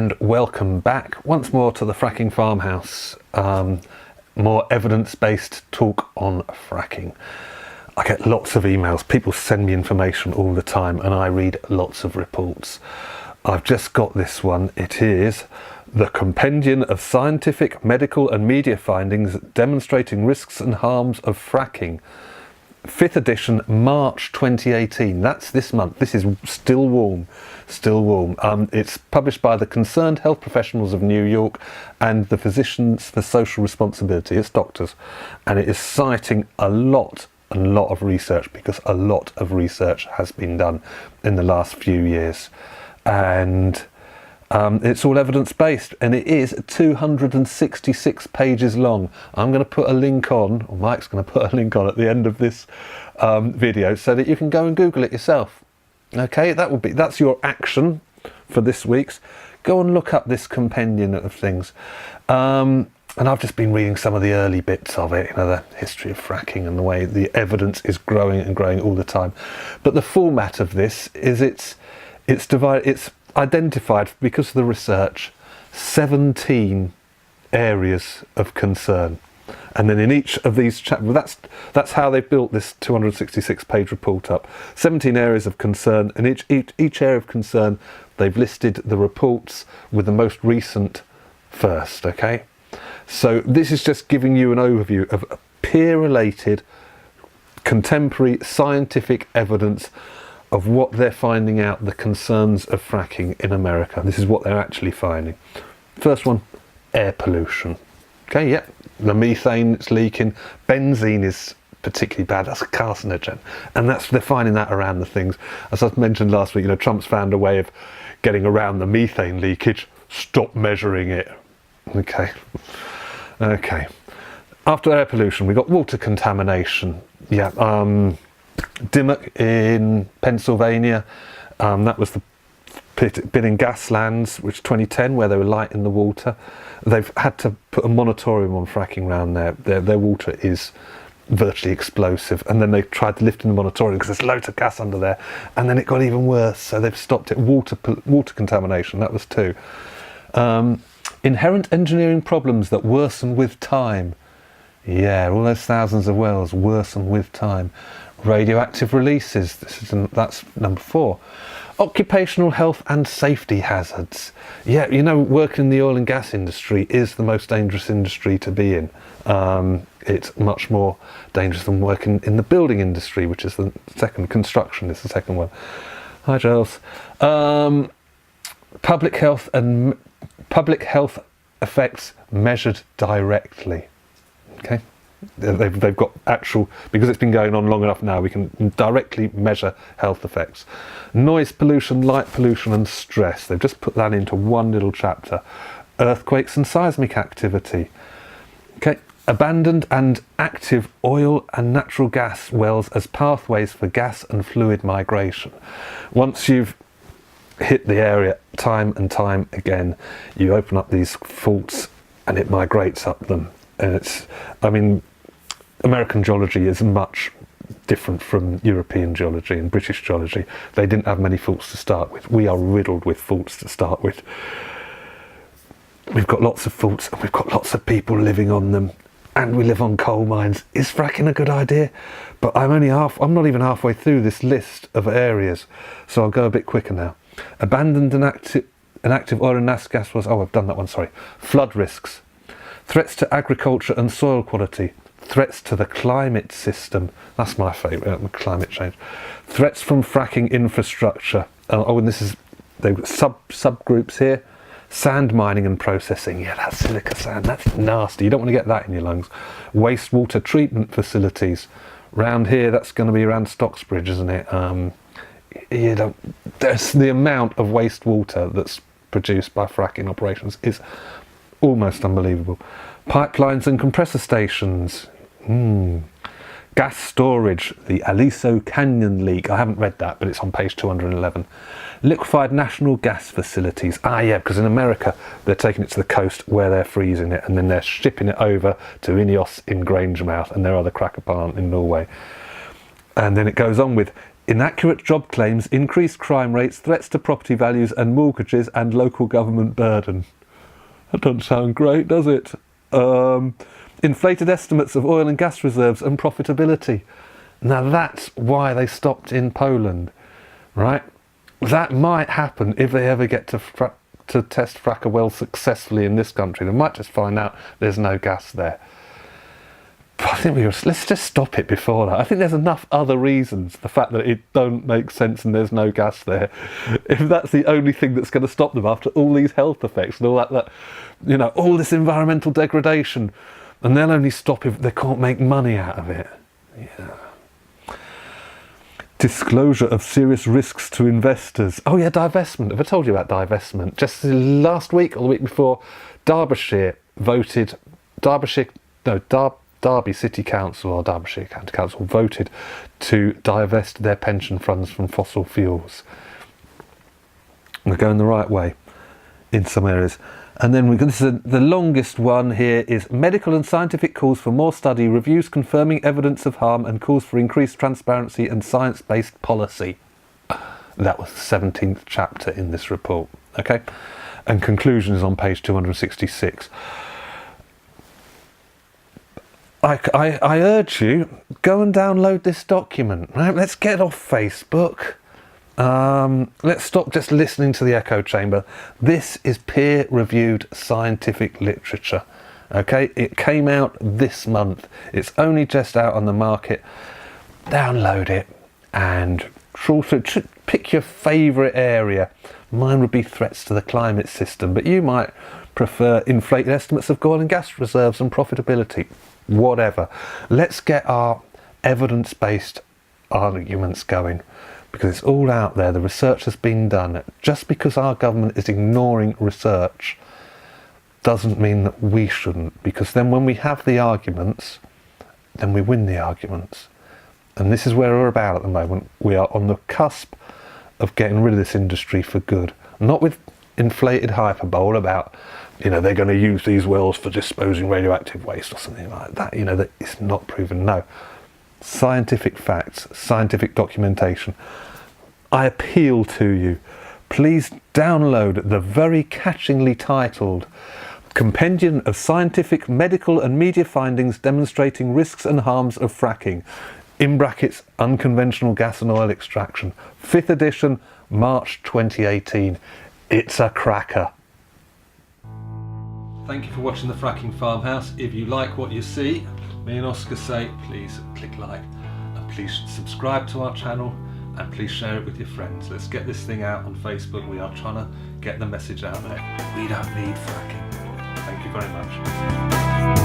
and welcome back once more to the Fracking Farmhouse. More evidence-based talk on fracking. I get lots of emails, people send me information all the time, and I read lots of reports. I've just got this one. It is the Compendium of Scientific, Medical and Media Findings Demonstrating Risks and Harms of Fracking. 5th edition, March 2018. That's this month. This is still warm. It's published by the Concerned Health Professionals of New York and the Physicians for Social Responsibility. It's doctors, and it is citing a lot of research, because a lot of research has been done in the last few years, and it's all evidence-based, and it is 266 pages long. I'm going to put a link on, or Mike's going to put a link on at the end of this video, so that you can go and Google it yourself. Okay, that's your action for this week's. Go and look up this compendium of things. And I've just been reading some of the early bits of it, the history of fracking and the way the evidence is growing and growing all the time. But the format of this is it's identified, because of the research, 17 areas of concern, and then in each of these chapters, that's how they built this 266 page report up. 17 areas of concern, and each area of concern, they've listed the reports with the most recent first. Okay, so this is just giving you an overview of peer-related contemporary scientific evidence of what they're finding out, the concerns of fracking in America. This is what they're actually finding. First one, air pollution. Okay, yeah, the methane that's leaking. Benzene is particularly bad. That's a carcinogen, and they're finding that around the things. As I mentioned last week, Trump's found a way of getting around the methane leakage. Stop measuring it. Okay. After air pollution, we got water contamination. Yeah. Dimmock in Pennsylvania, that was the bit in Gaslands, which 2010, where they were lighting the water. They've had to put a moratorium on fracking around there. Their water is virtually explosive, and then they tried to lift in the moratorium because there's loads of gas under there, and then it got even worse, so they've stopped it. Water contamination, that was 2. Inherent engineering problems that worsen with time. Yeah, all those thousands of wells worsen with time. Radioactive releases, that's number 4. Occupational health and safety hazards. Yeah, working in the oil and gas industry is the most dangerous industry to be in. It's much more dangerous than working in the building industry, which is the second. Construction is the second one. Hi, Giles. Public health effects measured directly. Okay. They've got actual, because it's been going on long enough now, we can directly measure health effects. Noise pollution, light pollution and stress. They've just put that into one little chapter. Earthquakes and seismic activity. Okay. Abandoned and active oil and natural gas wells as pathways for gas and fluid migration. Once you've hit the area time and time again, you open up these faults and it migrates up them. And American geology is much different from European geology and British geology. They didn't have many faults to start with. We are riddled with faults to start with. We've got lots of faults, and we've got lots of people living on them, and we live on coal mines. Is fracking a good idea? But I'm not even halfway through this list of areas, so I'll go a bit quicker now. Abandoned and active oil and natural gas wells. Oh, I've done that one, sorry. Flood risks. Threats to agriculture and soil quality. Threats to the climate system. That's my favourite, climate change. Threats from fracking infrastructure. And this is, they've got subgroups here. Sand mining and processing. Yeah, that's silica sand. That's nasty. You don't want to get that in your lungs. Wastewater treatment facilities. Round here, that's going to be around Stocksbridge, isn't it? There's the amount of wastewater that's produced by fracking operations is almost unbelievable. Pipelines and compressor stations. Gas storage, the Aliso Canyon leak. I haven't read that, but it's on page 211. Liquefied national gas facilities. Yeah, because in America, they're taking it to the coast where they're freezing it, and then they're shipping it over to Ineos in Grangemouth and their other cracker plant in Norway. And then it goes on with inaccurate job claims, increased crime rates, threats to property values and mortgages, and local government burden. That doesn't sound great, does it? Inflated estimates of oil and gas reserves and profitability. Now that's why they stopped in Poland, right? That might happen if they ever get to test frack a well successfully in this country. They might just find out there's no gas there. But I think let's just stop it before that. I think there's enough other reasons. The fact that it don't make sense and there's no gas there. If that's the only thing that's going to stop them after all these health effects and all that, you know, all this environmental degradation, and they'll only stop if they can't make money out of it. Yeah. Disclosure of serious risks to investors. Oh yeah, divestment. Have I told you about divestment? Just last week or the week before, Derby City Council or Derbyshire County Council voted to divest their pension funds from fossil fuels. We're going the right way in some areas. And then the longest one here is medical and scientific calls for more study, reviews confirming evidence of harm and calls for increased transparency and science-based policy. That was the 17th chapter in this report. Okay, and conclusion is on page 266. I urge you, go and download this document. Right? Let's get off Facebook. Let's stop just listening to the echo chamber. This is peer-reviewed scientific literature. Okay, it came out this month. It's only just out on the market. Download it and pick your favourite area. Mine would be threats to the climate system, but you might prefer inflated estimates of oil and gas reserves and profitability. Whatever. Let's get our evidence-based arguments going, because it's all out there. The research has been done. Just because our government is ignoring research doesn't mean that we shouldn't, because then when we have the arguments, then we win the arguments. And this is where we're about at the moment. We are on the cusp of getting rid of this industry for good. Not with inflated hyperbole about, you know, they're going to use these wells for disposing radioactive waste or something like that. You know, that it's not proven. No. Scientific facts, scientific documentation. I appeal to you, please download the very catchingly titled Compendium of Scientific, Medical and Media Findings Demonstrating Risks and Harms of Fracking, in brackets, unconventional gas and oil extraction, 5th edition, March 2018. It's a cracker. Thank you for watching the Fracking Farmhouse. If you like what you see, me and Oscar say, please click like, and please subscribe to our channel, and please share it with your friends. Let's get this thing out on Facebook. We are trying to get the message out there. We don't need fracking. Thank you very much.